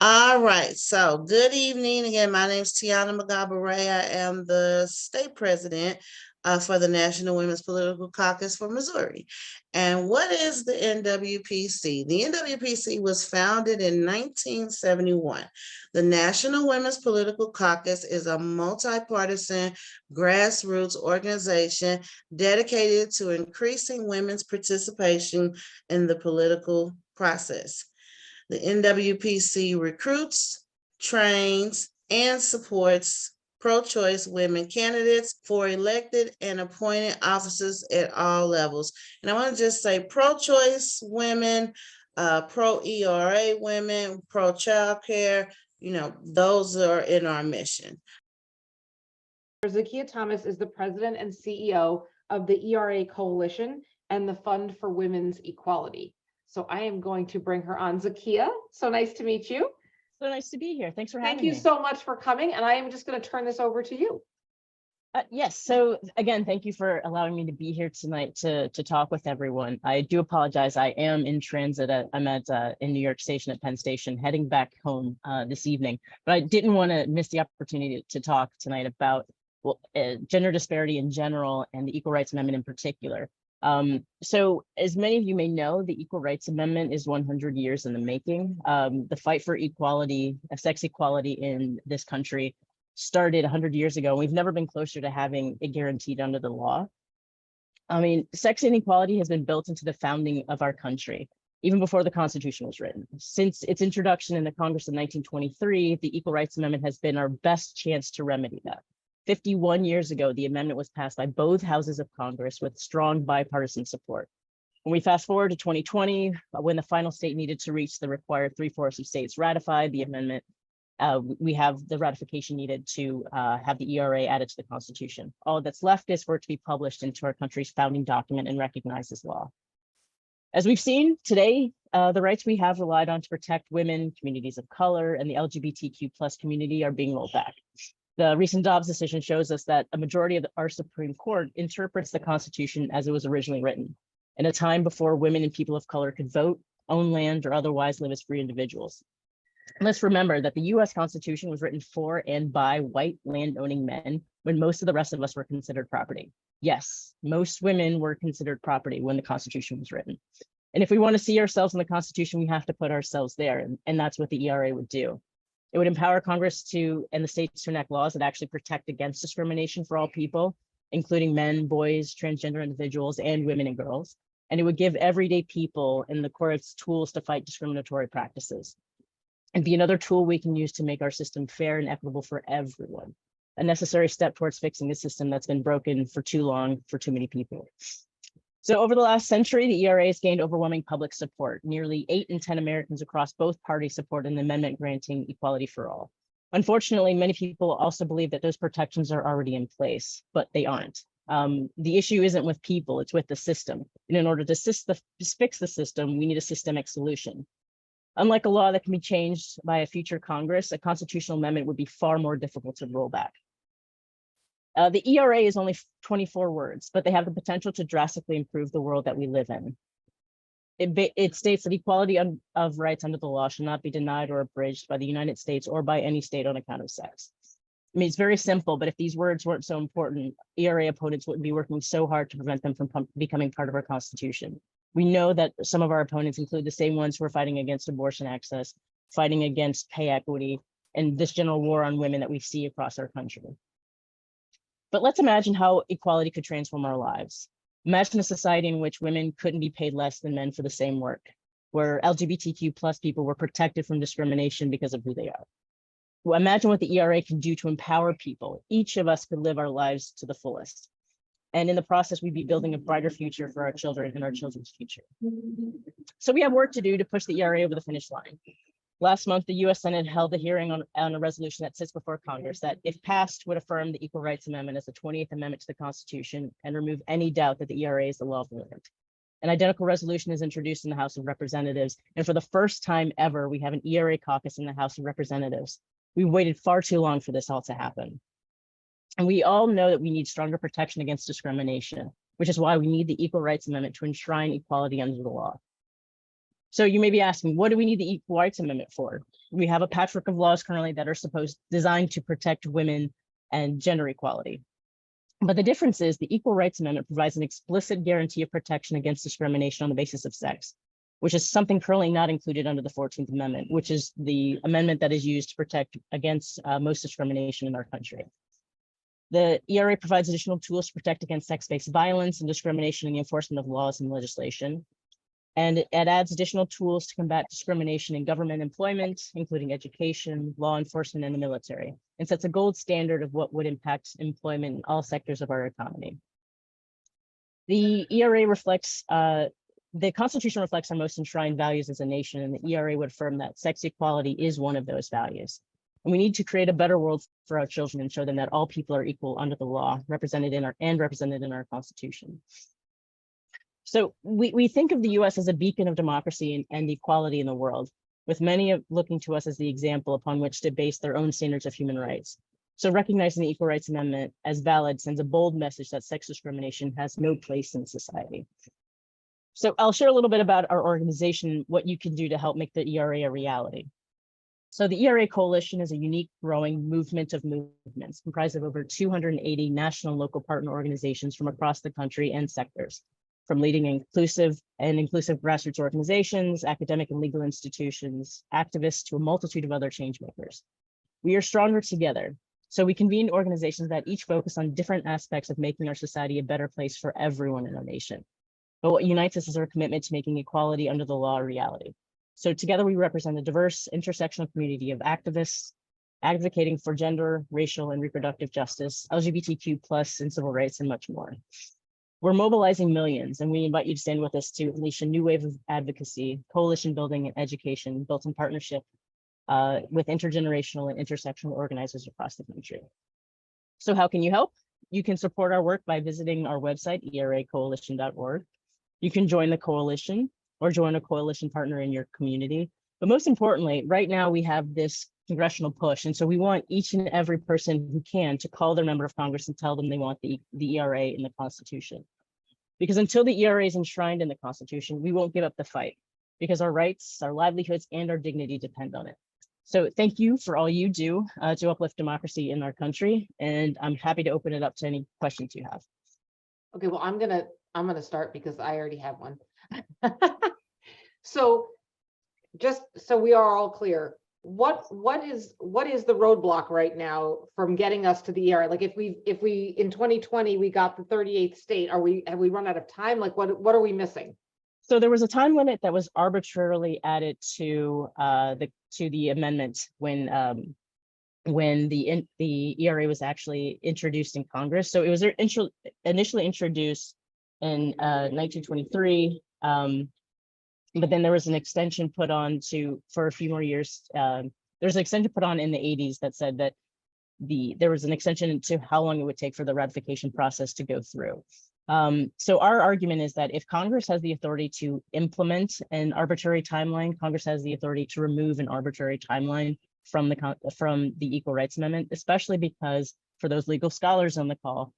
All right, so good evening again. My name is Tiana McGabere. I am the state president for the National Women's Political Caucus for Missouri. And what is the NWPC? The NWPC was founded in 1971. The National Women's Political Caucus is a multi-partisan grassroots organization dedicated to increasing women's participation in the political process. The NWPC recruits, trains, and supports pro-choice women candidates for elected and appointed offices at all levels. And I want to just say pro-choice women, pro-E.R.A women, pro-child care, those are in our mission. Zakiya Thomas is the president and CEO of the E.R.A Coalition and the Fund for Women's Equality. So I am going to bring her on. Zakiya, so nice to meet you. So nice to be here. Thanks for having me. Thank you so much for coming. And I am just going to turn this over to you. Yes. So again, thank you for allowing me to be here tonight to talk with everyone. I do apologize. I am in transit. I'm in New York Station at Penn Station, heading back home this evening. But I didn't want to miss the opportunity to talk tonight about gender disparity in general and the Equal Rights Amendment in particular. So as many of you may know, the Equal Rights Amendment is 100 years in the making. The fight for equality, sex equality in this country started 100 years ago. We've never been closer to having it guaranteed under the law. I mean, sex inequality has been built into the founding of our country, even before the Constitution was written. Since its introduction in the Congress of 1923, the Equal Rights Amendment has been our best chance to remedy that. 51 years ago, the amendment was passed by both houses of Congress with strong bipartisan support. When we fast forward to 2020, when the final state needed to reach the required 3/4 of states ratified the amendment, we have the ratification needed to have the E.R.A added to the Constitution. All that's left is for it to be published into our country's founding document and recognized as law. As we've seen today, the rights we have relied on to protect women, communities of color, and the LGBTQ+ community are being rolled back. The recent Dobbs decision shows us that a majority of our Supreme Court interprets the Constitution as it was originally written, in a time before women and people of color could vote, own land, or otherwise live as free individuals. Let's remember that the US Constitution was written for and by white land-owning men when most of the rest of us were considered property. Yes, most women were considered property when the Constitution was written. And if we want to see ourselves in the Constitution, we have to put ourselves there, and that's what the E.R.A would do. It would empower Congress and the states to enact laws that actually protect against discrimination for all people, including men, boys, transgender individuals, and women and girls. And it would give everyday people in the courts tools to fight discriminatory practices and be another tool we can use to make our system fair and equitable for everyone, a necessary step towards fixing a system that's been broken for too long for too many people. So over the last century, the E.R.A has gained overwhelming public support. Nearly 8 in 10 Americans across both parties support an amendment granting equality for all. Unfortunately, many people also believe that those protections are already in place, but they aren't. The issue isn't with people, it's with the system. And in order to fix the system, we need a systemic solution. Unlike a law that can be changed by a future Congress, a constitutional amendment would be far more difficult to roll back. The E.R.A is only 24 words, but they have the potential to drastically improve the world that we live in. It states that equality of rights under the law shall not be denied or abridged by the United States or by any state on account of sex. I mean, it's very simple, but if these words weren't so important, E.R.A opponents wouldn't be working so hard to prevent them from becoming part of our Constitution. We know that some of our opponents include the same ones who are fighting against abortion access, fighting against pay equity, and this general war on women that we see across our country. But let's imagine how equality could transform our lives. Imagine a society in which women couldn't be paid less than men for the same work, where LGBTQ+ people were protected from discrimination because of who they are. Well, imagine what the E.R.A can do to empower people. Each of us could live our lives to the fullest. And in the process, we'd be building a brighter future for our children and our children's future. So we have work to do to push the E.R.A over the finish line. Last month, the U.S. Senate held a hearing on a resolution that sits before Congress that, if passed, would affirm the Equal Rights Amendment as the 20th Amendment to the Constitution and remove any doubt that the E.R.A is the law of the land. An identical resolution is introduced in the House of Representatives, and for the first time ever, we have an E.R.A caucus in the House of Representatives. We've waited far too long for this all to happen. And we all know that we need stronger protection against discrimination, which is why we need the Equal Rights Amendment to enshrine equality under the law. So you may be asking, what do we need the Equal Rights Amendment for? We have a patchwork of laws currently that are designed to protect women and gender equality. But the difference is the Equal Rights Amendment provides an explicit guarantee of protection against discrimination on the basis of sex, which is something currently not included under the 14th Amendment, which is the amendment that is used to protect against most discrimination in our country. The E.R.A. provides additional tools to protect against sex-based violence and discrimination in the enforcement of laws and legislation. And it adds additional tools to combat discrimination in government employment, including education, law enforcement, and the military, and sets a gold standard of what would impact employment in all sectors of our economy. The E.R.A. reflects, the Constitution reflects our most enshrined values as a nation, and the E.R.A. would affirm that sex equality is one of those values. And we need to create a better world for our children and show them that all people are equal under the law, represented in our Constitution. So we think of the US as a beacon of democracy and equality in the world, with many looking to us as the example upon which to base their own standards of human rights. So recognizing the Equal Rights Amendment as valid sends a bold message that sex discrimination has no place in society. So I'll share a little bit about our organization, what you can do to help make the E.R.A. a reality. So the E.R.A. Coalition is a unique growing movement of movements comprised of over 280 national and local partner organizations from across the country and sectors, from leading inclusive grassroots organizations, academic and legal institutions, activists, to a multitude of other change makers. We are stronger together. So we convene organizations that each focus on different aspects of making our society a better place for everyone in our nation. But what unites us is our commitment to making equality under the law a reality. So together we represent a diverse intersectional community of activists advocating for gender, racial, and reproductive justice, LGBTQ+, and civil rights, and much more. We're mobilizing millions, and we invite you to stand with us to unleash a new wave of advocacy, coalition building, and education built in partnership with intergenerational and intersectional organizers across the country. So how can you help? You can support our work by visiting our website, eracoalition.org. You can join the coalition or join a coalition partner in your community. But most importantly, right now we have this congressional push. And so we want each and every person who can to call their member of Congress and tell them they want the E.R.A. in the Constitution. Because until the E.R.A. is enshrined in the Constitution, we won't give up the fight, because our rights, our livelihoods, and our dignity depend on it. So thank you for all you do to uplift democracy in our country. And I'm happy to open it up to any questions you have. Okay, well, I'm gonna start because I already have one. So just so we are all clear, what is the roadblock right now from getting us to the E.R.A.? Like if we in 2020 we got the 38th state, have we run out of time? Like what are we missing? So there was a time limit that was arbitrarily added to the amendment when the E.R.A. was actually introduced in Congress. So it was initially introduced in 1923. But then there was an extension put on for a few more years. There's an extension put on in the 80s that said that there was an extension to how long it would take for the ratification process to go through. So our argument is that if Congress has the authority to implement an arbitrary timeline, Congress has the authority to remove an arbitrary timeline from the Equal Rights Amendment, especially because for those legal scholars on the call,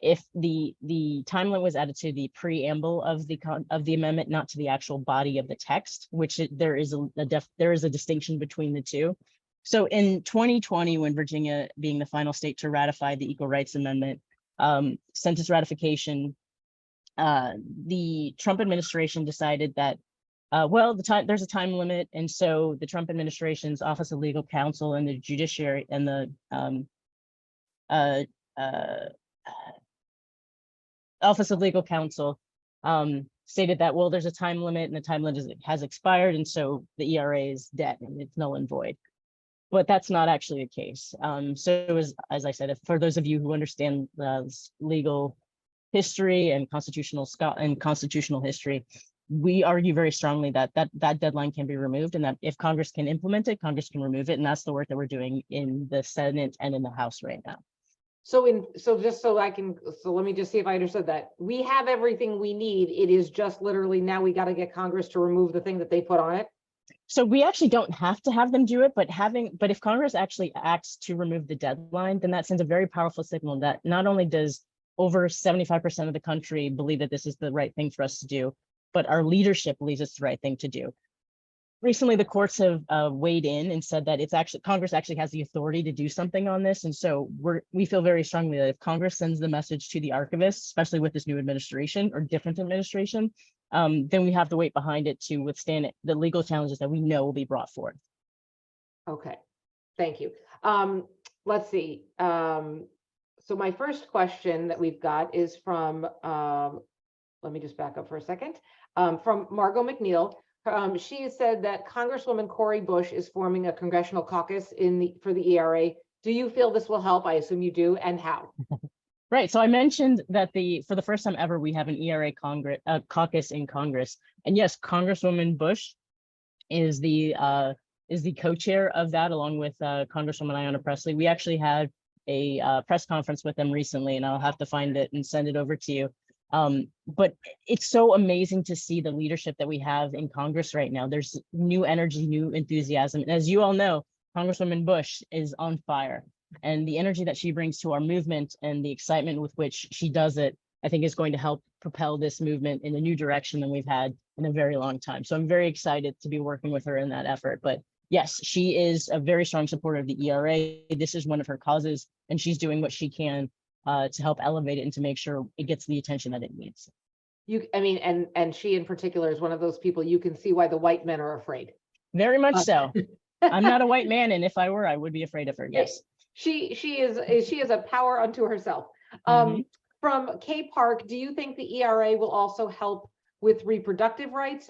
if the timeline was added to the preamble of the amendment, not to the actual body of the text, which there is a distinction between the two. So in 2020, when Virginia, being the final state to ratify the Equal Rights Amendment, sent its ratification, the Trump administration decided that there's a time limit, and so the Trump administration's Office of Legal Counsel and the Judiciary and the Office of Legal Counsel stated that, well, there's a time limit and the time limit has expired, and so the E.R.A. is dead and it's null and void. But that's not actually the case. So as I said, for those of you who understand legal history and constitutional history, we argue very strongly that that deadline can be removed, and that if Congress can implement it, Congress can remove it, and that's the work that we're doing in the Senate and in the House right now. So let me just see if I understood that. We have everything we need. It is just literally now we got to get Congress to remove the thing that they put on it. So we actually don't have to have them do it, but if Congress actually acts to remove the deadline, then that sends a very powerful signal that not only does over 75% of the country believe that this is the right thing for us to do, but our leadership believes it's the right thing to do. Recently, the courts have weighed in and said that it's actually Congress actually has the authority to do something on this. And so we feel very strongly that if Congress sends the message to the archivists, especially with this new administration or different administration, then we have to wait behind it to withstand the legal challenges that we know will be brought forth. Okay, thank you. Let's see. So my first question that we've got is from, let me just back up for a second, from Margot McNeil. She said that Congresswoman Cori Bush is forming a congressional caucus for the E.R.A. Do you feel this will help? I assume you do, and how? Right. So I mentioned that for the first time ever, we have an E.R.A. caucus in Congress, and yes, Congresswoman Bush is the co-chair of that, along with Congresswoman Ayanna Pressley. We actually had a press conference with them recently, and I'll have to find it and send it over to you. But it's so amazing to see the leadership that we have in Congress right now. There's new energy, new enthusiasm. And as you all know, Congresswoman Bush is on fire, and the energy that she brings to our movement and the excitement with which she does it, I think is going to help propel this movement in a new direction than we've had in a very long time. So I'm very excited to be working with her in that effort. But yes, she is a very strong supporter of the E.R.A. This is one of her causes, and she's doing what she can to help elevate it and to make sure it gets the attention that it needs. I mean, and she in particular is one of those people you can see why the white men are afraid. Very much so. I'm not a white man, and if I were, I would be afraid of her. Yes. She is a power unto herself. From K Park, do you think the E.R.A. will also help with reproductive rights?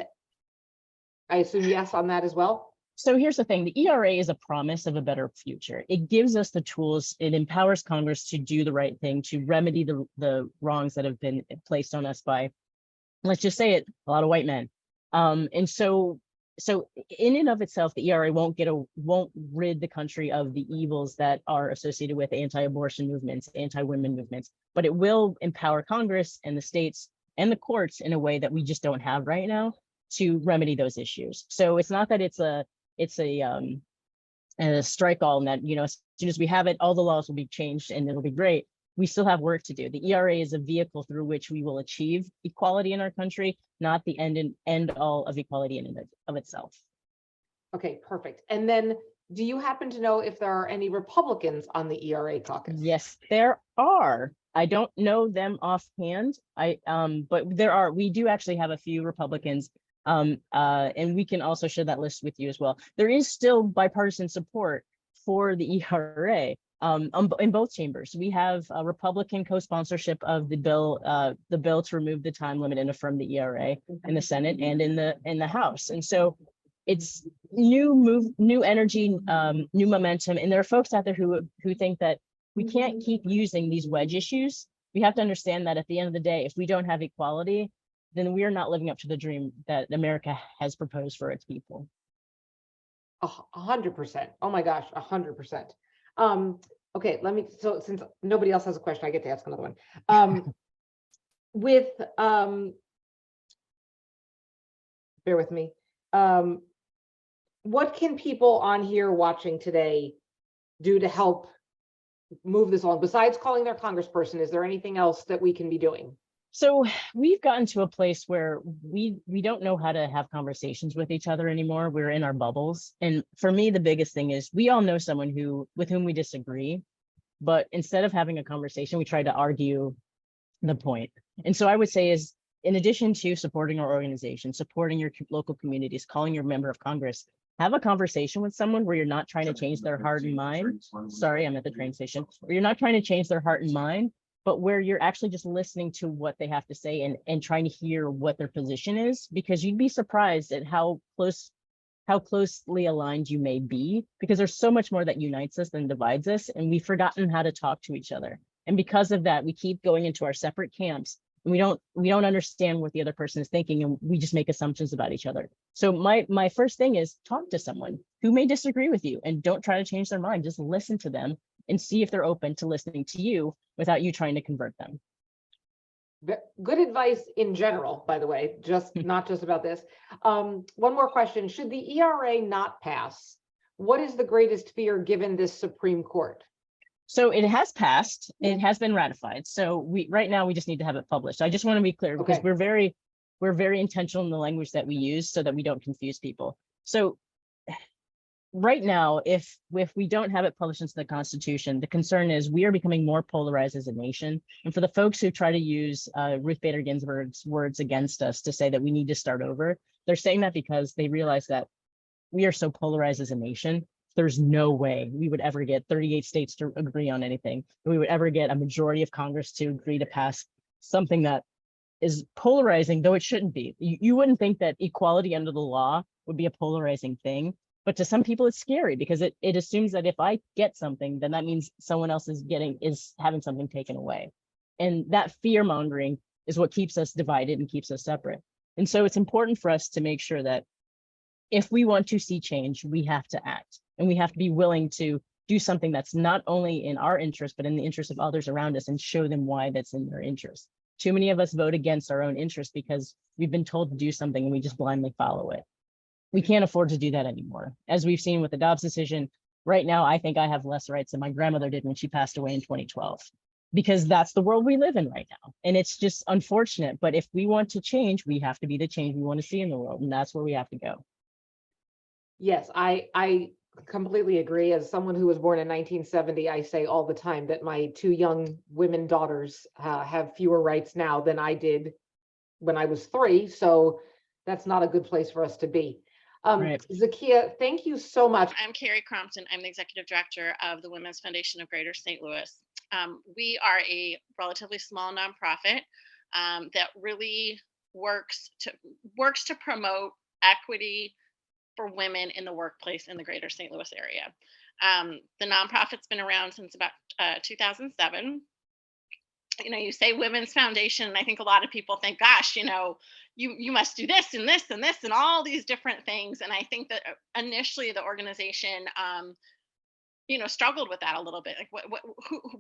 I assume yes on that as well. So here's the thing, the E.R.A. is a promise of a better future. It gives us the tools, it empowers Congress to do the right thing, to remedy the wrongs that have been placed on us by, let's just say it, a lot of white men. And so in and of itself, the E.R.A. won't rid the country of the evils that are associated with anti-abortion movements, anti-women movements, but it will empower Congress and the states and the courts in a way that we just don't have right now to remedy those issues. So it's not that it's a strike all, and that, you know, as soon as we have it, all the laws will be changed and it'll be great. We still have work to do. The E.R.A. is a vehicle through which we will achieve equality in our country, not the end all of equality in and of itself. Okay, perfect. And then do you happen to know if there are any Republicans on the E.R.A. caucus? Yes, there are. I don't know them offhand. But there are. We do actually have a few Republicans. And we can also share that list with you as well. There is still bipartisan support for the E.R.A. In both chambers. We have a Republican co-sponsorship of the bill to remove the time limit and affirm the E.R.A. in the Senate and in the House. And so it's new energy, new momentum. And there are folks out there who think that we can't keep using these wedge issues. We have to understand that at the end of the day, if we don't have equality, then we are not living up to the dream that America has proposed for its people. 100%. Oh my gosh, 100%. Okay, so since nobody else has a question, I get to ask another one. Bear with me. What can people on here watching today do to help move this along? Besides calling their congressperson, is there anything else that we can be doing? So we've gotten to a place where we don't know how to have conversations with each other anymore. We're in our bubbles. And for me, the biggest thing is we all know someone with whom we disagree, but instead of having a conversation, we try to argue the point. And so I would say is, in addition to supporting our organization, supporting your local communities, calling your member of Congress, have a conversation with someone where you're not trying to change their heart and mind. Sorry, I'm at the train station. Where you're not trying to change their heart and mind, but where you're actually just listening to what they have to say and trying to hear what their position is, because you'd be surprised at how closely aligned you may be, because there's so much more that unites us than divides us, and we've forgotten how to talk to each other. And because of that, we keep going into our separate camps, and we don't understand what the other person is thinking, and we just make assumptions about each other. So my first thing is talk to someone who may disagree with you, and don't try to change their mind. Just listen to them and see if they're open to listening to you without you trying to convert them. Good advice in general, by the way, not just about this. One more question. Should the E.R.A. not pass, what is the greatest fear given this Supreme Court? So it has passed, it has been ratified. So right now we just need to have it published. I just want to be clear, because we're very, we're very intentional in the language that we use so that we don't confuse people. So right now, if we don't have it published into the Constitution, the concern is we are becoming more polarized as a nation. And for the folks who try to use Ruth Bader Ginsburg's words against us to say that we need to start over, they're saying that because they realize that we are so polarized as a nation. There's no way we would ever get 38 states to agree on anything. We would ever get a majority of Congress to agree to pass something that is polarizing, though it shouldn't be. You wouldn't think that equality under the law would be a polarizing thing, but to some people it's scary because it assumes that if I get something, then that means someone else is having something taken away. And that fear mongering is what keeps us divided and keeps us separate. And so it's important for us to make sure that if we want to see change, we have to act, and we have to be willing to do something that's not only in our interest, but in the interest of others around us, and show them why that's in their interest. Too many of us vote against our own interest because we've been told to do something and we just blindly follow it. We can't afford to do that anymore. As we've seen with the Dobbs decision, right now, I think I have less rights than my grandmother did when she passed away in 2012, because that's the world we live in right now. And it's just unfortunate. But if we want to change, we have to be the change we want to see in the world. And that's where we have to go. Yes, I completely agree. As someone who was born in 1970, I say all the time that my two young women daughters have fewer rights now than I did when I was 3. So that's not a good place for us to be. Right. Zakiya, thank you so much. I'm Carrie Crompton. I'm the executive director of the Women's Foundation of Greater St. Louis. We are a relatively small nonprofit that really works to promote equity for women in the workplace in the Greater St. Louis area. The nonprofit's been around since about 2007. You say Women's Foundation, and I think a lot of people think, gosh, you must do this and this and this and all these different things. And I think that initially the organization, struggled with that a little bit. Like,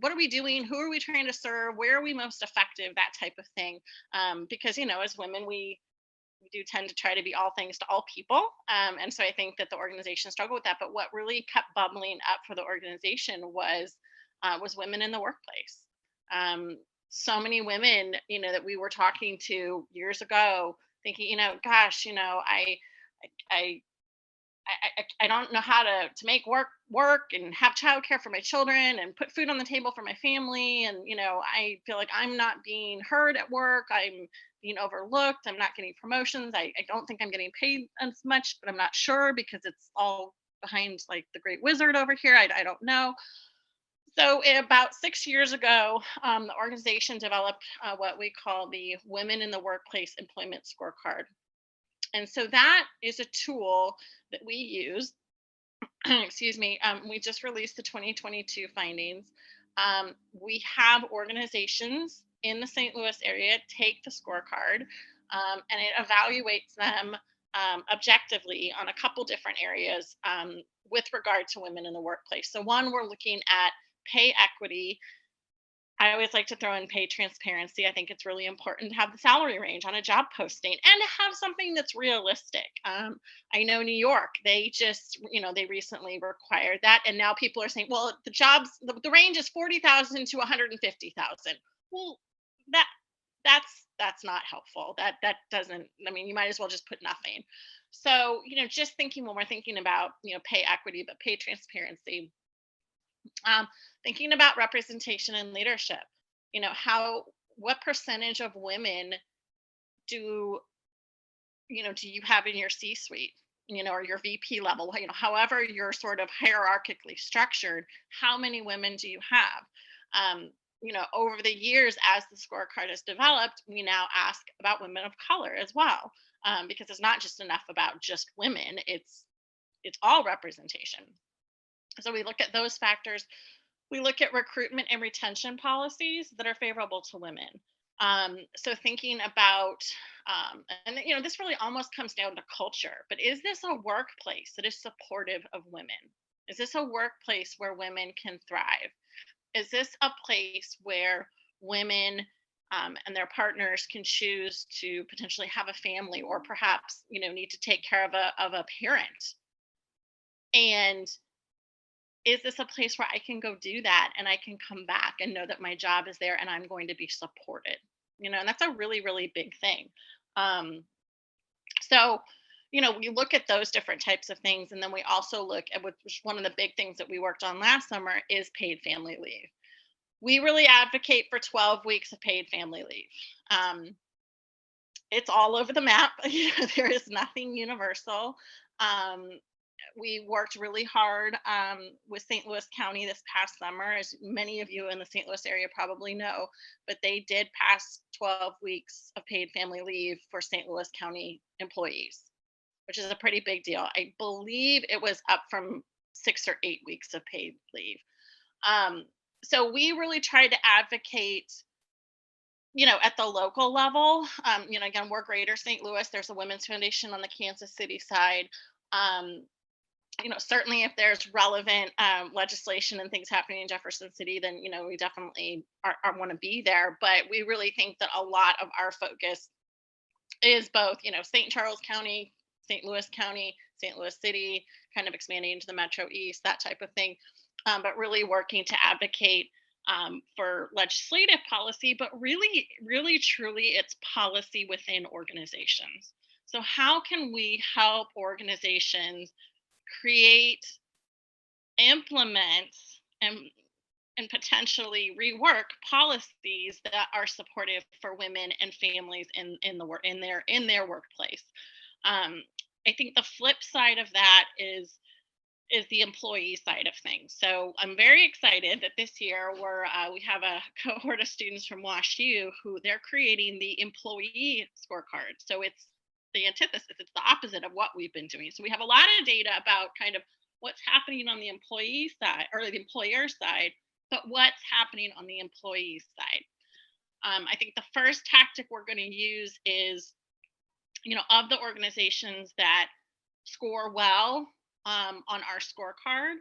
what are we doing? Who are we trying to serve? Where are we most effective? That type of thing. Because, as women, we do tend to try to be all things to all people. And so I think that the organization struggled with that. But what really kept bubbling up for the organization was women in the workplace. So many women, that we were talking to years ago, thinking, gosh, I don't know how to make work and have childcare for my children and put food on the table for my family. And, I feel like I'm not being heard at work. I'm being overlooked. I'm not getting promotions. I don't think I'm getting paid as much, but I'm not sure because it's all behind like the great wizard over here. I don't know. So about 6 years ago, the organization developed what we call the Women in the Workplace Employment Scorecard. And so that is a tool that we use. Excuse me. We just released the 2022 findings. We have organizations in the St. Louis area take the scorecard, and it evaluates them objectively on a couple different areas with regard to women in the workplace. So one, we're looking at pay equity. I always like to throw in pay transparency. I think it's really important to have the salary range on a job posting and to have something that's realistic. I know New York, they just, they recently required that. And now people are saying, well, the range is 40,000 to 150,000. Well, that's not helpful. That doesn't, you might as well just put nothing. So, just thinking when we're thinking about, pay equity, but pay transparency. Thinking about representation and leadership, what percentage of women do you have in your C-suite, or your VP level, however you're sort of hierarchically structured, how many women do you have? Over the years, as the scorecard has developed, we now ask about women of color as well, because it's not just enough about just women, it's all representation. So we look at those factors. We look at recruitment and retention policies that are favorable to women. So thinking about, and this really almost comes down to culture, but is this a workplace that is supportive of women? Is this a workplace where women can thrive? Is this a place where women and their partners can choose to potentially have a family, or perhaps, need to take care of a parent? And is this a place where I can go do that and I can come back and know that my job is there and I'm going to be supported? And that's a really, really big thing. So, we look at those different types of things, and then we also look at which one of the big things that we worked on last summer is paid family leave. We really advocate for 12 weeks of paid family leave. It's all over the map. There is nothing universal. Um, we worked really hard with St. Louis County this past summer, as many of you in the St. Louis area probably know, but they did pass 12 weeks of paid family leave for St. Louis County employees, which is a pretty big deal. I believe it was up from 6 or 8 weeks of paid leave. So we really tried to advocate, at the local level. Again, we're Greater St. Louis. There's a Women's Foundation on the Kansas City side. Certainly if there's relevant legislation and things happening in Jefferson City, then, we definitely want to be there. But we really think that a lot of our focus is both, St. Charles County, St. Louis County, St. Louis City, kind of expanding into the Metro East, that type of thing. But really working to advocate for legislative policy, but really, really, truly, it's policy within organizations. So how can we help organizations create, implement, and potentially rework policies that are supportive for women and families in their workplace? I think the flip side of that is the employee side of things. So I'm very excited that this year we have a cohort of students from WashU who they're creating the employee scorecard. So it's the antithesis, it's the opposite of what we've been doing. So we have a lot of data about kind of what's happening on the employee side or the employer side, but what's happening on the employee side. I think the first tactic we're going to use is, of the organizations that score well on our scorecard,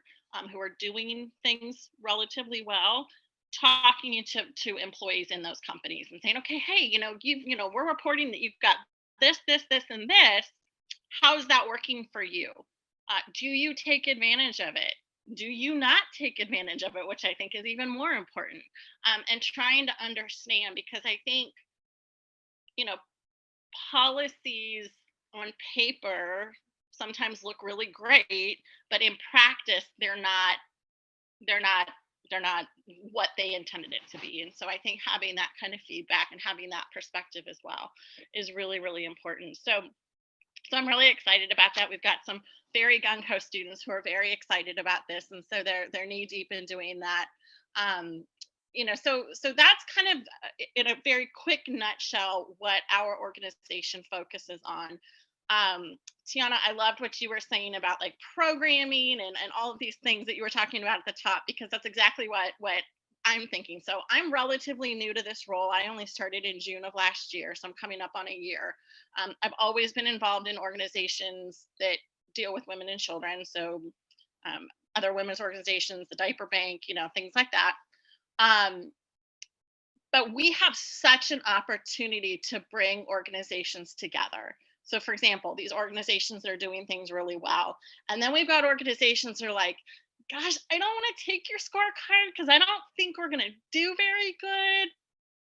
who are doing things relatively well, talking to employees in those companies and saying, okay, hey, we're reporting that you've got this, this, this, and this. How's that working for you? Do you take advantage of it? Do you not take advantage of it? Which I think is even more important. And trying to understand, because I think, policies on paper sometimes look really great, but in practice they're not what they intended it to be. And so I think having that kind of feedback and having that perspective as well is really, really important. So I'm really excited about that. We've got some very gung-ho students who are very excited about this, and so they're knee deep in doing that. So that's kind of in a very quick nutshell what our organization focuses on. Tiana, I loved what you were saying about like programming and all of these things that you were talking about at the top, because that's exactly what I'm thinking. So I'm relatively new to this role. I only started in June of last year, so I'm coming up on a year. I've always been involved in organizations that deal with women and children. So other women's organizations, the diaper bank, things like that. But we have such an opportunity to bring organizations together. So for example, these organizations that are doing things really well. And then we've got organizations that are like, gosh, I don't want to take your scorecard because I don't think we're going to do very good,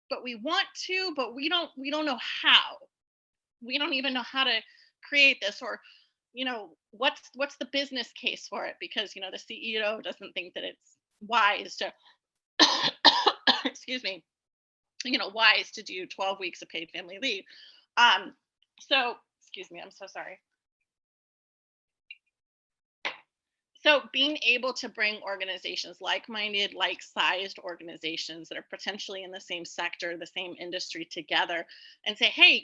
but we want to, but we don't know how. We don't even know how to create this, or, what's the business case for it? Because, the CEO doesn't think that it's wise to, excuse me, wise to do 12 weeks of paid family leave. So, excuse me, I'm so sorry. So being able to bring organizations, like-minded, like-sized organizations that are potentially in the same sector, the same industry together, and say, hey,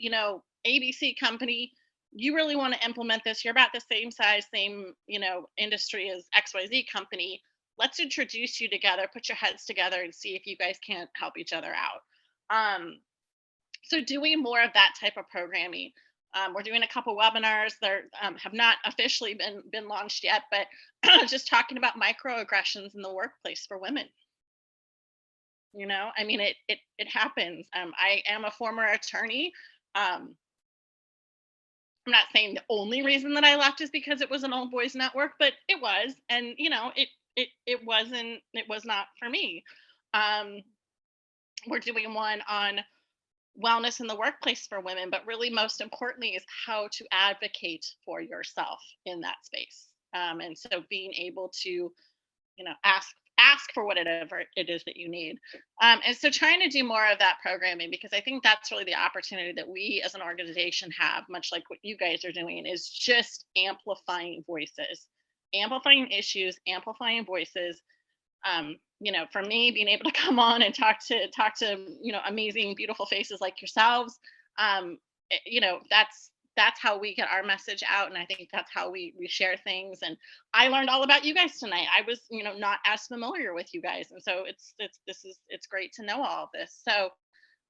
ABC company, you really want to implement this. You're about the same size, same, industry as XYZ company. Let's introduce you together, put your heads together and see if you guys can't help each other out. So doing more of that type of programming. We're doing a couple webinars that have not officially been launched yet, but just talking about microaggressions in the workplace for women. It happens. I am a former attorney. I'm not saying the only reason that I left is because it was an old boys network, but it was, and it was not for me. We're doing one on wellness in the workplace for women, but really most importantly is how to advocate for yourself in that space. And so being able to, ask for whatever it is that you need. And so trying to do more of that programming, because I think that's really the opportunity that we as an organization have, much like what you guys are doing, is just amplifying voices, amplifying issues, amplifying voices. For me, being able to come on and talk to amazing, beautiful faces like yourselves, that's how we get our message out, and I think that's how we share things. And I learned all about you guys tonight. I was not as familiar with you guys, and so it's great to know all of this. So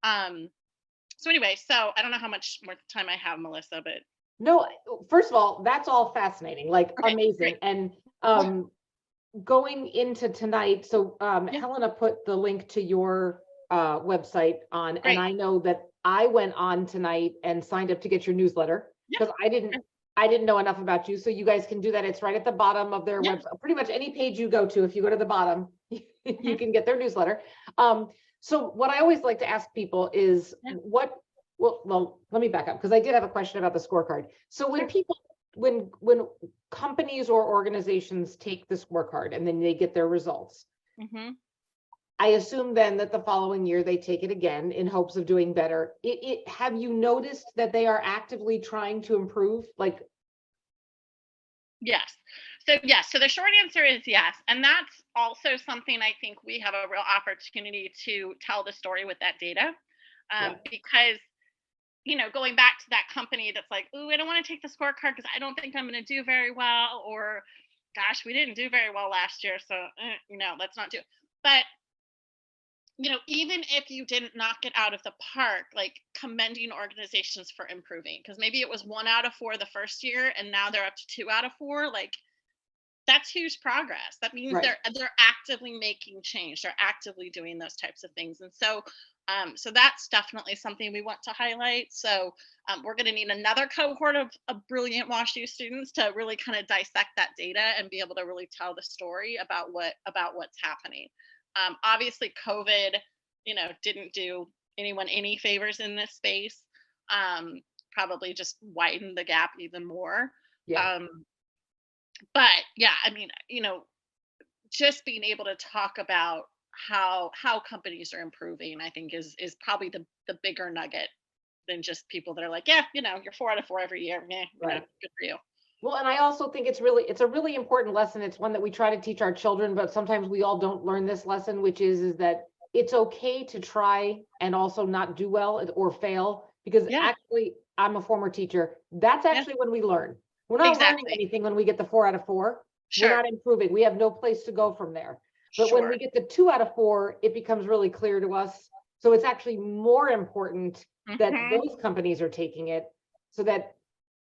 anyway, so I don't know how much more time I have, Melissa, but No, first of all, that's all fascinating, like okay, amazing. great. And going into tonight, so Yeah. Helena put the link to your website on, Great. and I know that I went on tonight and signed up to get your newsletter Yeah. because I didn't know enough about you. So you guys can do that. It's right at the bottom of their Yeah. website. Pretty much any page you go to, if you go to the bottom, you can get their newsletter. So what I always like to ask people is Yeah. well, let me back up because I did have a question about the scorecard. So when Sure. people, when companies or organizations take the scorecard and then they get their results, Mhm. I assume then that the following year they take it again in hopes of doing better. Have you noticed that they are actively trying to improve? Like, Yes. So the short answer is yes. And that's also something I think we have a real opportunity to tell the story with that data. Yeah. Because, going back to that company that's like, oh, I don't want to take the scorecard because I don't think I'm going to do very well, or gosh, we didn't do very well last year. So, let's not do it. But, even if you didn't knock it out of the park, like commending organizations for improving, because maybe it was 1 out of 4 the first year and now they're up to 2 out of 4, like that's huge progress. That means Right. they're actively making change. They're actively doing those types of things. And so that's definitely something we want to highlight. So we're going to need another cohort of brilliant WashU students to really kind of dissect that data and be able to really tell the story about what's happening. Obviously, COVID, didn't do anyone any favors in this space. Probably just widened the gap even more. Yeah. But yeah, I mean, just being able to talk about how companies are improving, I think is probably the bigger nugget than just people that are like, yeah, you're 4 out of 4 every year. Yeah, Right. good for you. Well, and I also think it's a really important lesson. It's one that we try to teach our children, but sometimes we all don't learn this lesson, which is that it's okay to try and also not do well or fail, because Yeah. actually I'm a former teacher. That's Yeah. actually when we learn. We're not learning Exactly. anything when we get the 4 out of 4. Sure. We're not improving. We have no place to go from there. But when Sure. we get the 2 out of 4, it becomes really clear to us. So it's actually more important that Mhm. those companies are taking it so that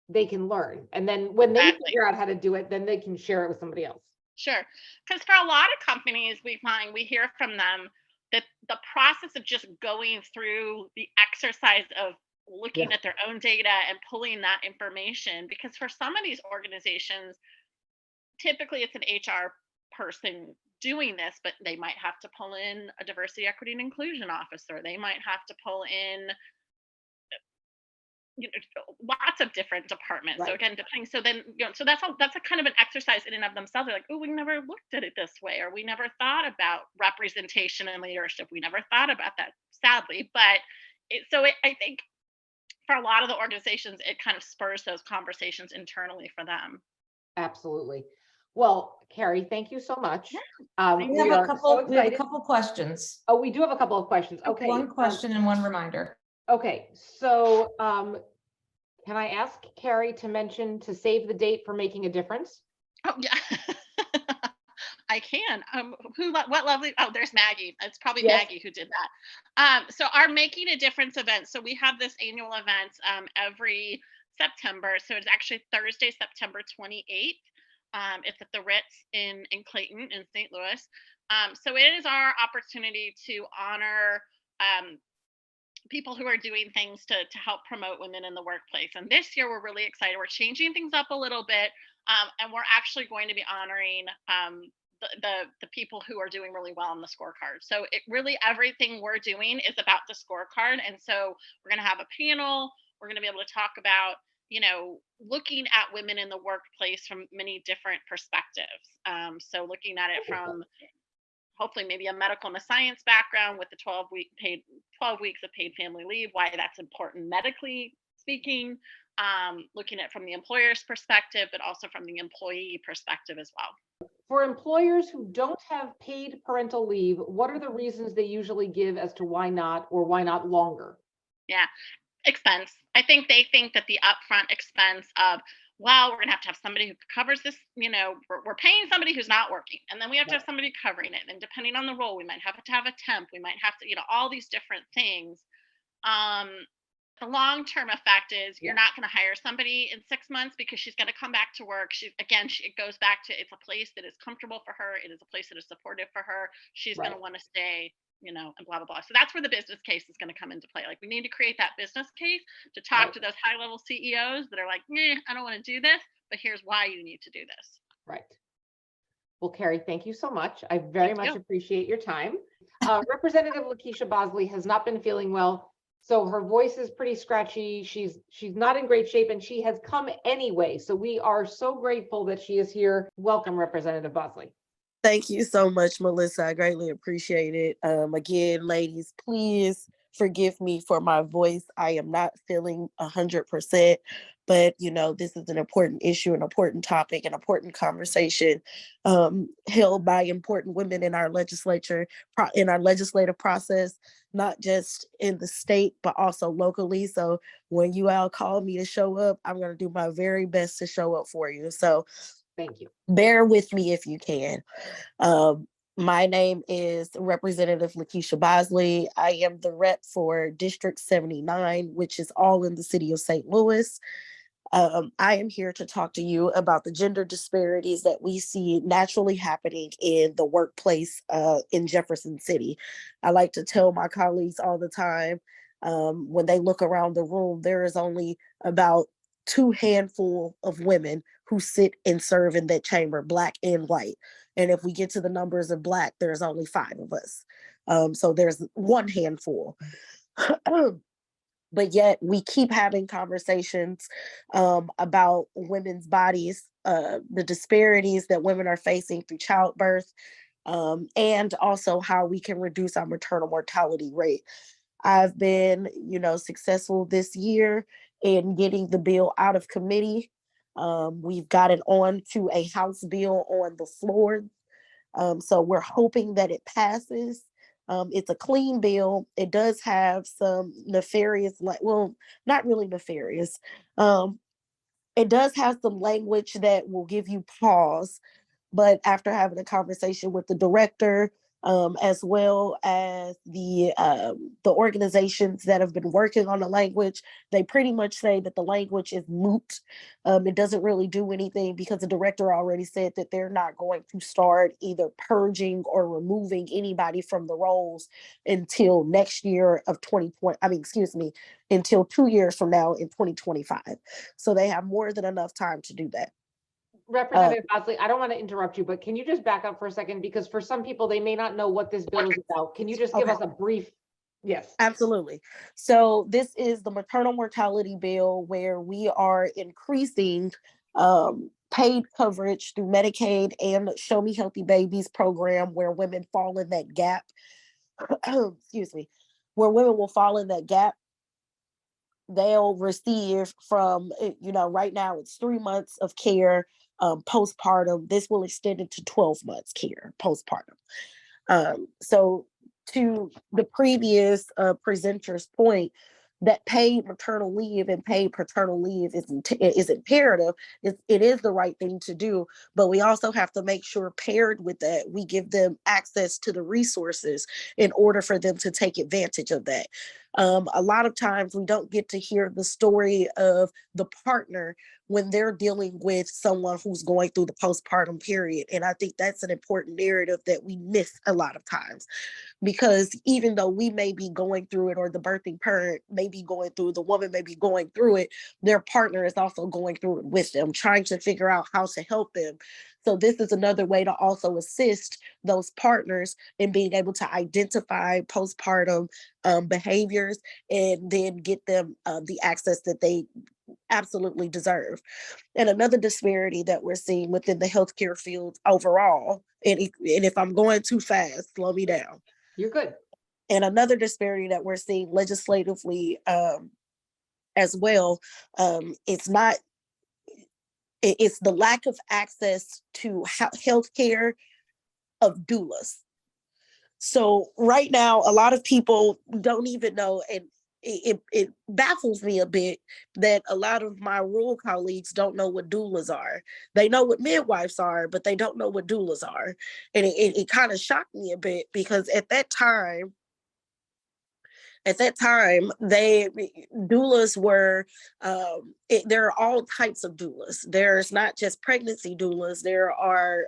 they can learn. And then when they Exactly. figure out how to do it, then they can share it with somebody else. Sure. Because for a lot of companies, we hear from them that the process of just going through the exercise of looking Yeah. at their own data and pulling that information, because for some of these organizations, typically it's an HR person doing this, but they might have to pull in a diversity, equity, and inclusion officer. They might have to pull in lots of different departments. So Right. again, depending, so then, so that's a kind of an exercise in and of themselves. They're like, oh, we never looked at it this way, or we never thought about representation and leadership. We never thought about that, sadly. But I think for a lot of the organizations, it kind of spurs those conversations internally for them. Absolutely. Well, Carrie, thank you so much. Thank We We have are a so couple, we have a excited. couple questions. Oh, we do have a couple of questions. Okay. One question and one reminder. Okay. So, can I ask Carrie to mention to save the date for making a difference? Oh yeah. I can. What lovely. Oh, there's Maggie. It's probably Yes. Maggie who did that. So our Making a Difference event. So we have this annual event every September. So it's actually Thursday, September 28th. It's at the Ritz in Clayton in St. Louis. So it is our opportunity to honor people who are doing things to help promote women in the workplace. And this year we're really excited. We're changing things up a little bit, and we're actually going to be honoring the people who are doing really well on the scorecard. So it really, everything we're doing is about the scorecard. And so we're going to have a panel. We're going to be able to talk about, looking at women in the workplace from many different perspectives. So looking at it from hopefully maybe a medical and a science background with the 12 weeks of paid family leave, why that's important medically speaking, looking at it from the employer's perspective, but also from the employee perspective as well. For employers who don't have paid parental leave, what are the reasons they usually give as to why not, or why not longer? Yeah, expense. I think they think that the upfront expense of, well, we're going to have somebody who covers this, we're paying somebody who's not working. And then we have to have somebody covering it. And depending on the role, we might have to have a temp. We might have to, all these different things. The long-term effect is you're not going to hire somebody in 6 months because she's going to come back to work. It goes back to, it's a place that is comfortable for her. It is a place that is supportive for her. She's going to want to stay, and blah, blah, blah. So that's where the business case is going to come into play. Like, we need to create that business case to talk to those high-level CEOs that are like, I don't want to do this, but here's why you need to do this. Right. Well, Carrie, thank you so much. I very much appreciate your time. Representative LaKeySha Bosley has not been feeling well, so her voice is pretty scratchy. She's not in great shape, and she has come anyway. So we are so grateful that she is here. Welcome, Representative Bosley. Thank you so much, Melissa. I greatly appreciate it. Again, ladies, please forgive me for my voice. I am not feeling 100%, but this is an important issue, an important topic, an important conversation held by important women in our legislature, in our legislative process, not just in the state, but also locally. So when you all call me to show up, I'm going to do my very best to show up for you. So thank you. Bear with me if you can. My name is Representative LaKeySha Bosley. I am the rep for District 79, which is all in the city of St. Louis. I am here to talk to you about the gender disparities that we see naturally happening in the workplace in Jefferson City. I like to tell my colleagues all the time, when they look around the room, there is only about 2 handful of women who sit and serve in that chamber, Black and white. And if we get to the numbers of Black, there's only 5 of us. So there's 1 handful. But yet we keep having conversations about women's bodies, the disparities that women are facing through childbirth, and also how we can reduce our maternal mortality rate. I've been, successful this year in getting the bill out of committee. We've got it on to a House bill on the floor. So we're hoping that it passes. It's a clean bill. It does have some nefarious, not really nefarious. It does have some language that will give you pause, but after having a conversation with the director, as well as the organizations that have been working on the language, they pretty much say that the language is moot. It doesn't really do anything because the director already said that they're not going to start either purging or removing anybody from the roles until next year of 2020, until 2 years from now in 2025. So they have more than enough time to do that. Representative Bosley, I don't want to interrupt you, but can you just back up for a second? Because for some people, they may not know what this bill is about. Can you just give us a brief? Yes. Absolutely. So this is the maternal mortality bill, where we are increasing paid coverage through Medicaid and Show Me Healthy Babies program, where women fall in that gap. Excuse me, where women will fall in that gap. They'll receive from, right now it's 3 months of care postpartum. This will extend it to 12 months care postpartum. So to the previous presenter's point, that paid maternal leave and paid paternal leave is imperative. It is the right thing to do, but we also have to make sure, paired with that, we give them access to the resources in order for them to take advantage of that. A lot of times we don't get to hear the story of the partner when they're dealing with someone who's going through the postpartum period. And I think that's an important narrative that we miss a lot of times, because even though we may be going through it, or the birthing parent may be going through, the woman may be going through it, their partner is also going through it with them, trying to figure out how to help them So this is another way to also assist those partners in being able to identify postpartum behaviors and then get them the access that they absolutely deserve. And another disparity that we're seeing within the healthcare field overall, and if I'm going too fast, slow me down. You're good. And another disparity that we're seeing legislatively as well, it's not, it's the lack of access to healthcare of doulas. So right now, a lot of people don't even know, and it baffles me a bit that a lot of my rural colleagues don't know what doulas are. They know what midwives are, but they don't know what doulas are. And it kind of shocked me a bit because at that time, doulas were there are all types of doulas. There's not just pregnancy doulas. There are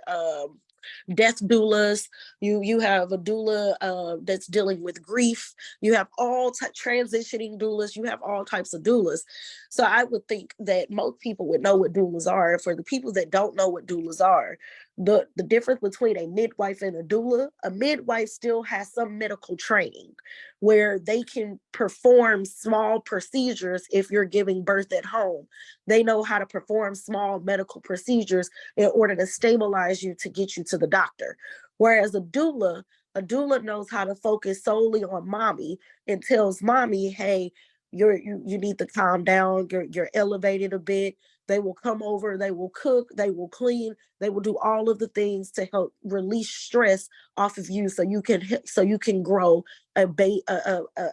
death doulas. You have a doula that's dealing with grief. You have all transitioning doulas. You have all types of doulas. So I would think that most people would know what doulas are. For the people that don't know what doulas are, the difference between a midwife and a midwife still has some medical training where they can perform small procedures. If you're giving birth at home, they know how to perform small medical procedures in order to stabilize you to get you to the doctor. Whereas a doula knows how to focus solely on mommy and tells mommy, hey, you need to calm down, you're elevated a bit. They will come over, they will cook, they will clean, they will do all of the things to help release stress off of you so you can grow a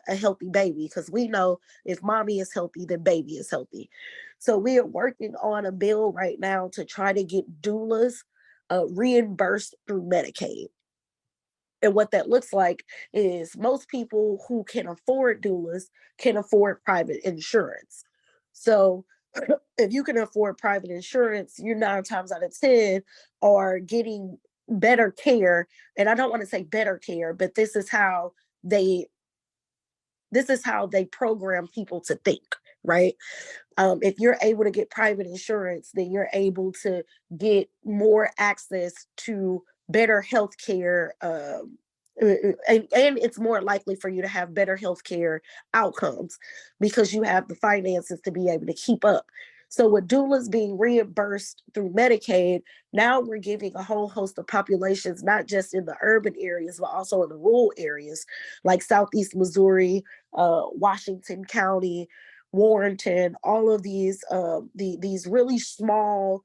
healthy baby. Because we know if mommy is healthy, then baby is healthy. So we are working on a bill right now to try to get doulas reimbursed through Medicaid. And what that looks like is most people who can afford doulas can afford private insurance. So if you can afford private insurance, you 9 times out of 10 are getting better care. And I don't want to say better care, but this is how they program people to think, right? If you're able to get private insurance, then you're able to get more access to better health care, and it's more likely for you to have better healthcare outcomes because you have the finances to be able to keep up. So with doulas being reimbursed through Medicaid, now we're giving a whole host of populations, not just in the urban areas, but also in the rural areas like Southeast Missouri, Washington County, Warrenton, all of these really small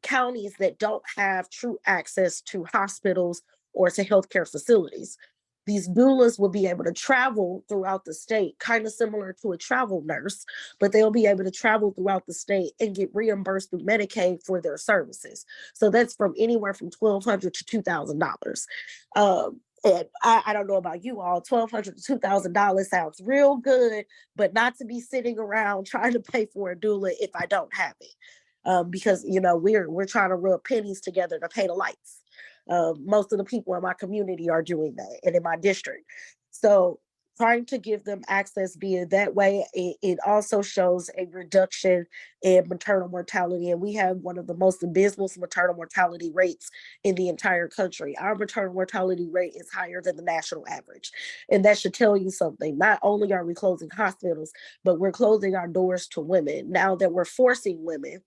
counties that don't have true access to hospitals or to healthcare facilities. These doulas will be able to travel throughout the state, kind of similar to a travel nurse, but they'll be able to travel throughout the state and get reimbursed through Medicaid for their services. So that's from anywhere from $1,200 to $2,000. And I don't know about you all, $1,200 to $2,000 sounds real good, but not to be sitting around trying to pay for a doula if I don't have it. Because we're trying to rub pennies together to pay the lights. Most of the people in my community are doing that, and in my district. So trying to give them access via that way, it also shows a reduction in maternal mortality. And we have one of the most abysmal maternal mortality rates in the entire country. Our maternal mortality rate is higher than the national average. And that should tell you something. Not only are we closing hospitals, but we're closing our doors to women. Now that we're forcing women,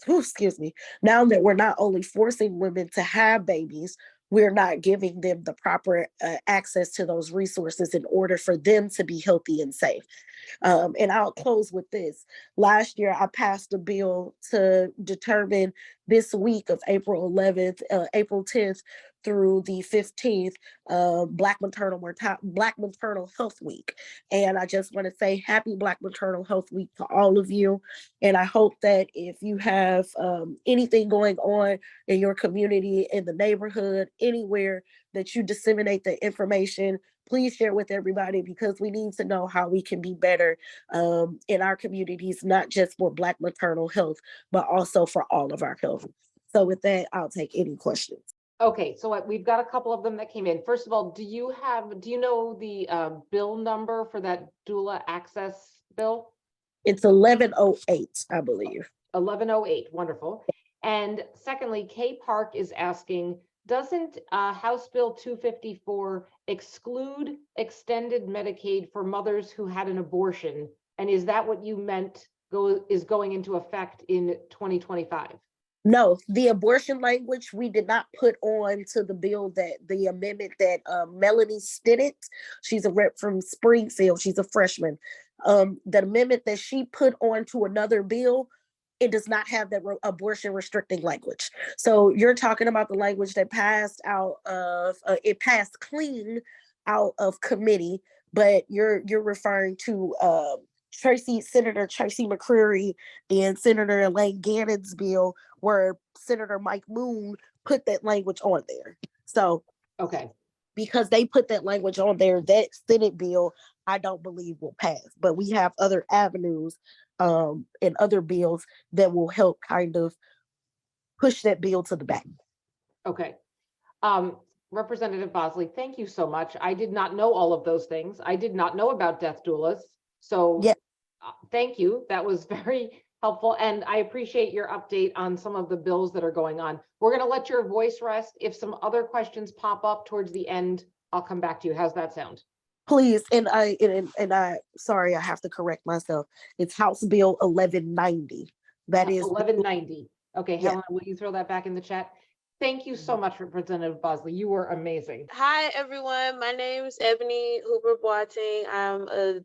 now that we're not only forcing women to have babies, we're not giving them the proper access to those resources in order for them to be healthy and safe. And I'll close with this. Last year, I passed a bill to determine this week of April 11th, April 10th through the 15th, Black Maternal Health Week. And I just want to say happy Black Maternal Health Week to all of you. And I hope that if you have anything going on in your community, in the neighborhood, anywhere, that you disseminate the information. Please share with everybody, because we need to know how we can be better in our communities, not just for Black maternal health, but also for all of our health. So with that, I'll take any questions. Okay, so we've got a couple of them that came in. First of all, do you know the bill number for that doula access bill? It's 1108, I believe. 1108, wonderful. And secondly, K Park is asking, doesn't House Bill 254 exclude extended Medicaid for mothers who had an abortion? And is that what you meant is going into effect in 2025? No, the abortion language we did not put on to the bill, that the amendment that Melanie Stinnett, she's a rep from Springfield, she's a freshman. The amendment that she put on to another bill, it does not have that abortion restricting language. So you're talking about the language that passed out of, it passed clean out of committee, but you're referring to Senator Tracy McCreary and Senator Elaine Gannon's bill, where Senator Mike Moon put that language on there. So, okay, because they put that language on there, that Senate bill, I don't believe will pass. But we have other avenues and other bills that will help kind of push that bill to the back. Okay. Representative Bosley, thank you so much. I did not know all of those things. I did not know about death doulas. So yeah. Thank you. That was very helpful. And I appreciate your update on some of the bills that are going on. We're going to let your voice rest. If some other questions pop up towards the end, I'll come back to you. How's that sound? Please. And I sorry, I have to correct myself. It's House Bill 1190. That is 1190. Okay, yeah. Helen, will you throw that back in the chat? Thank you so much, Representative Bosley. You were amazing. Hi, everyone. My name is Eboni Hooper Boateng. I'm a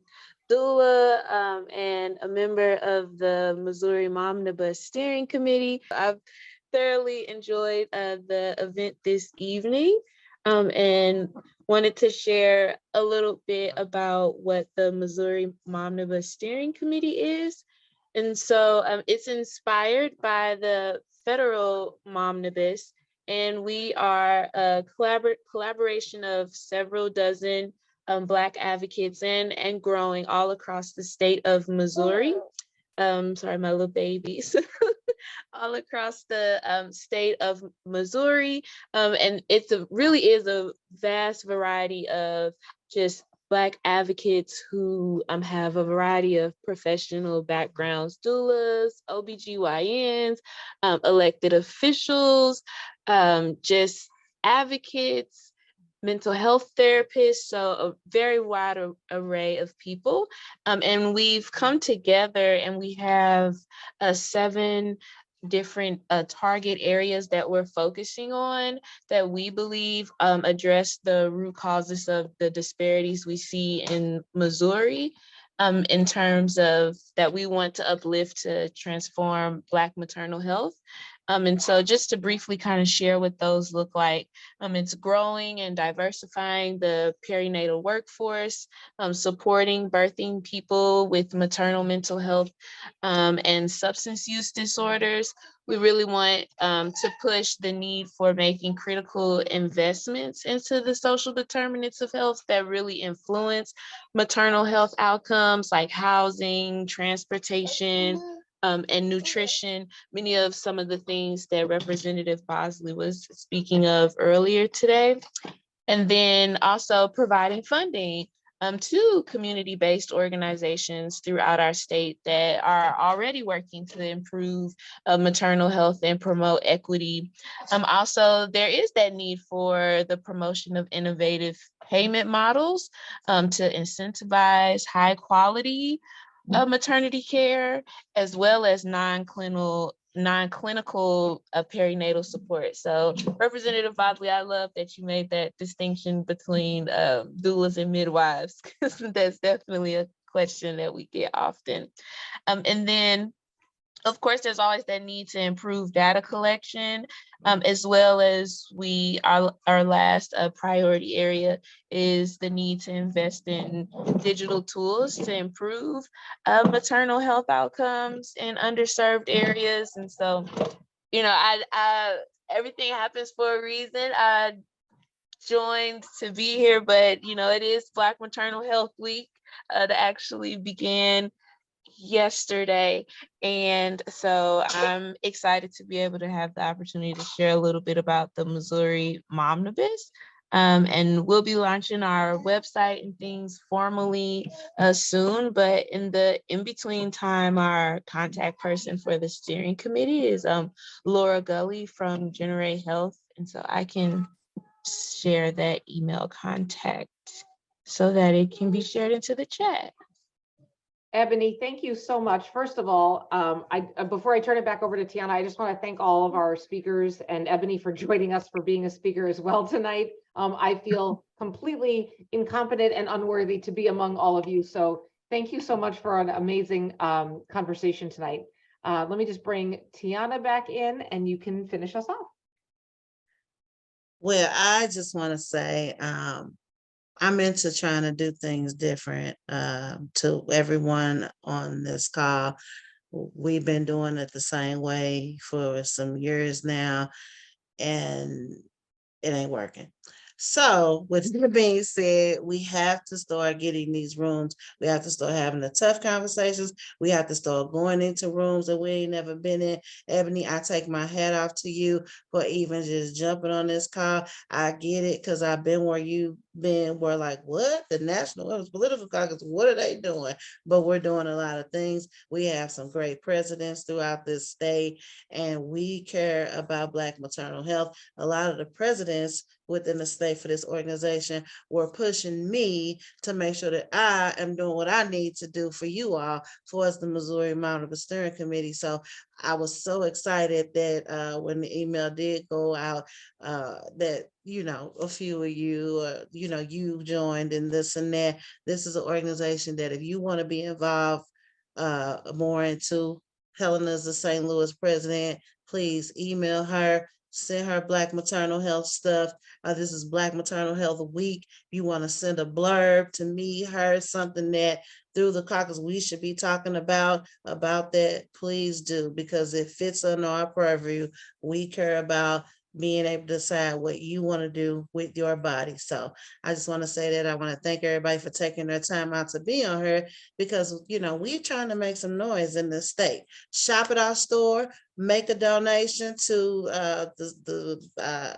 doula and a member of the Missouri Momnibus Steering Committee. I've thoroughly enjoyed the event this evening and wanted to share a little bit about what the Missouri Momnibus Steering Committee is. And so it's inspired by the federal Momnibus, and we are a collaboration of several dozen Black advocates and growing all across the state of Missouri. Sorry, my little babies. All across the state of Missouri. And really is a vast variety of just Black advocates who have a variety of professional backgrounds: doulas, OBGYNs, elected officials, just advocates, mental health therapists, so a very wide array of people. And we've come together and we have 7 different target areas that we're focusing on that we believe address the root causes of the disparities we see in Missouri, in terms of that we want to uplift to transform Black maternal health. And so just to briefly kind of share what those look like, it's growing and diversifying the perinatal workforce, supporting birthing people with maternal mental health and substance use disorders. We really want to push the need for making critical investments into the social determinants of health that really influence maternal health outcomes like housing, transportation, and nutrition, many of some of the things that Representative Bosley was speaking of earlier today. And then also providing funding to community-based organizations throughout our state that are already working to improve maternal health and promote equity. Also, there is that need for the promotion of innovative payment models to incentivize high quality maternity care, as well as non-clinical perinatal support. So Representative Bosley, I love that you made that distinction between doulas and midwives, because that's definitely a question that we get often. And then, of course, there's always that need to improve data collection, as well as our last priority area is the need to invest in digital tools to improve maternal health outcomes in underserved areas. And so, you know, I everything happens for a reason. I joined to be here, but you know, it is Black Maternal Health Week that actually began yesterday, and so I'm excited to be able to have the opportunity to share a little bit about the Missouri Momnibus. And we'll be launching our website and things formally soon. But in between time, our contact person for the steering committee is Laura Gully from E.R.A Health. And so I can share that email contact so that it can be shared into the chat. Eboni, thank you so much. First of all, before I turn it back over to Tiana, I just want to thank all of our speakers and Eboni for joining us, for being a speaker as well tonight. I feel completely incompetent and unworthy to be among all of you. So thank you so much for an amazing conversation tonight. Let me just bring Tiana back in and you can finish us off. Well, I just want to say, I'm into trying to do things different. To everyone on this call, we've been doing it the same way for some years now, and it ain't working. So with that being said, we have to start getting these rooms. We have to start having the tough conversations. We have to start going into rooms that we ain't never been in. Eboni, I take my hat off to you for even just jumping on this call. I get it, because I've been where you've been. We're like, what? The National Women's Political Caucus, what are they doing? But we're doing a lot of things. We have some great presidents throughout this state, and we care about Black maternal health. A lot of the presidents within the state for this organization were pushing me to make sure that I am doing what I need to do for you all, for us, the Missouri Momnibus Steering Committee. So I was so excited that when the email did go out, that, you know, a few of you, you know, you joined and this and that. This is an organization that if you want to be involved more into, Helena's the St. Louis president, please email her. Send her Black maternal health stuff. This is Black Maternal Health Week. You want to send a blurb to me, her, something that through the caucus we should be talking about that, please do, because it fits under our purview. We care about being able to decide what you want to do with your body. So I just want to say that I want to thank everybody for taking their time out to be on here, because, you know, we're trying to make some noise in this state. Shop at our store, make a donation to the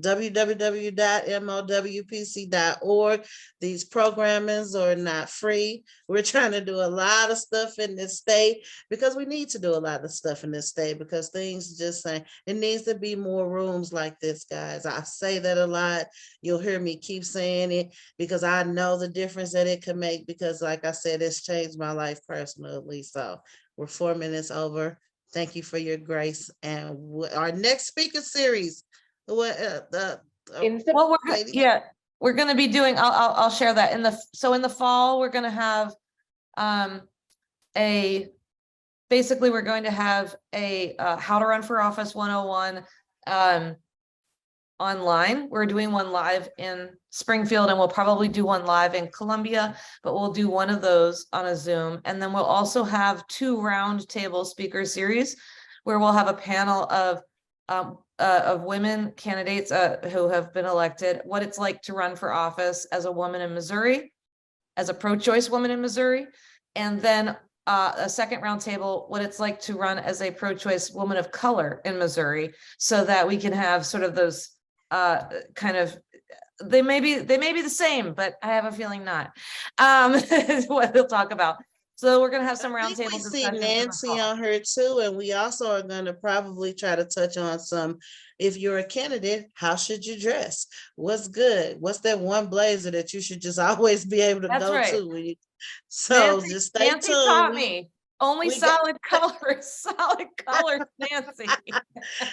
www.MOWPC.org. These programmings are not free. We're trying to do a lot of stuff in this state, because we need to do a lot of stuff in this state, because things just saying it needs to be more rooms like this, guys. I say that a lot. You'll hear me keep saying it, because I know the difference that it can make, because like I said, it's changed my life personally. So we're 4 minutes over. Thank you for your grace. And our next speaker series, what Well, we're going to be doing, I'll share that in the fall, we're going to have basically we're going to have a how to run for office 101 online. We're doing one live in Springfield, and we'll probably do one live in Columbia, but we'll do one of those on a Zoom. And then we'll also have 2 roundtable speaker series where we'll have a panel of women candidates who have been elected, what it's like to run for office as a woman in Missouri, as a pro-choice woman in Missouri, and then a second roundtable, what it's like to run as a pro-choice woman of color in Missouri, so that we can have sort of those kind of, they may be the same, but I have a feeling not. What we'll talk about. So we're going to have some roundtable discussions. We see Nancy on her too, and we also are going to probably try to touch on some, if you're a candidate, how should you dress? What's good? What's that one blazer that you should just always be able to go to? When you, so just stay Nancy tuned. taught me. Only solid colors, Nancy.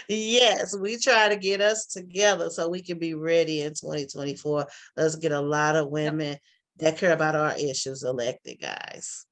Yes, we try to get us together so we can be ready in 2024. Let's get a lot of women that care about our issues elected, guys.